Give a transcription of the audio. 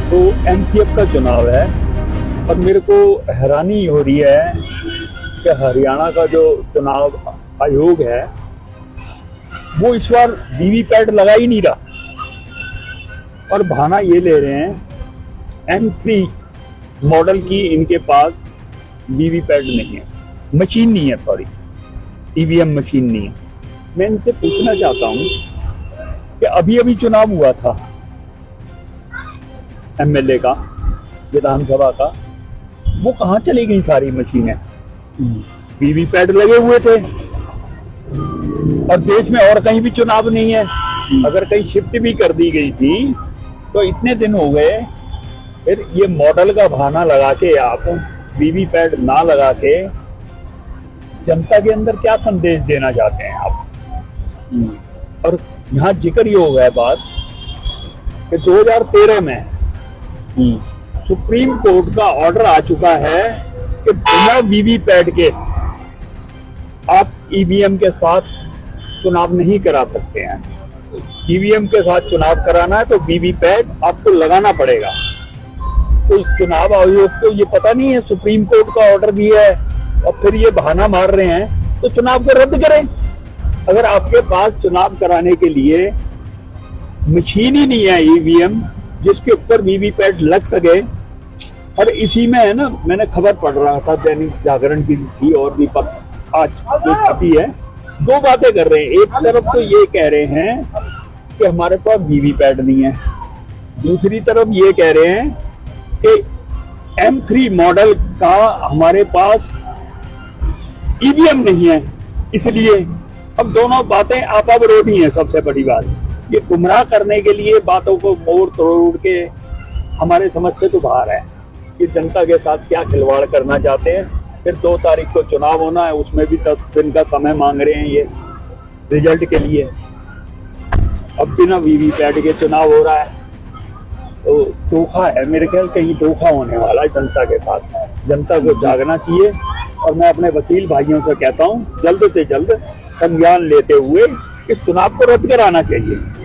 तो एमसीएफ का चुनाव है और मेरे को हैरानी हो रही है कि हरियाणा का जो चुनाव आयोग है वो इस बार वीवीपैट लगा ही नहीं रहा और बहाना ये ले रहे हैं M3 मॉडल की इनके पास वीवीपैट नहीं है, मशीन नहीं है, सॉरी ईवीएम मशीन नहीं है। मैं इनसे पूछना चाहता हूँ कि अभी अभी चुनाव हुआ था एमएलए का, विधानसभा का, वो कहाँ चली गई सारी मशीनें? वीवीपैट लगे हुए थे और देश में और कहीं भी चुनाव नहीं है। अगर कहीं शिफ्ट भी कर दी गई थी तो इतने दिन हो गए, फिर ये मॉडल का बहाना लगा के आप वीवीपैट ना लगा के जनता के अंदर क्या संदेश देना चाहते हैं आप? और यहाँ जिक्र ये हो गया बात कि 2013 में सुप्रीम कोर्ट का ऑर्डर आ चुका है कि बिना वीवीपैट के आप ईवीएम के साथ चुनाव नहीं करा सकते हैं। ईवीएम के साथ चुनाव कराना है तो वीवीपैट आपको लगाना पड़ेगा। तो चुनाव आयोग को ये पता नहीं है, सुप्रीम कोर्ट का ऑर्डर भी है और फिर ये बहाना मार रहे हैं, तो चुनाव को रद्द करें। अगर आपके पास चुनाव कराने के लिए मशीन ही नहीं है ईवीएम जिसके ऊपर वीवीपैट लग सके। और इसी में है ना, मैंने खबर पढ़ रहा था, दैनिक जागरण की थी और भी आज जो छपी है, दो बातें कर रहे हैं। एक तरफ तो ये कह रहे हैं कि हमारे पास वीवीपैट नहीं है, दूसरी तरफ ये कह रहे हैं कि M3 मॉडल का हमारे पास ईवीएम नहीं है। इसलिए अब दोनों बातें आपा विरोधी हैं। सबसे बड़ी बात, ये गुमराह करने के लिए बातों को मोड़ तोड़ के हमारे समझ से तो बाहर है। ये जनता के साथ क्या खिलवाड़ करना चाहते हैं। फिर 2 तारीख को चुनाव होना है, उसमें भी 10 दिन का समय मांग रहे हैं ये रिजल्ट के लिए। अब बिना वीवीपैट के चुनाव हो रहा है तो धोखा है, मेरे ख्याल कहीं धोखा होने वाला है जनता के साथ। जनता को जागना चाहिए और मैं अपने वकील भाइयों से कहता हूँ जल्द से जल्द संज्ञान लेते हुए इस चुनाव को रद्द कराना चाहिए।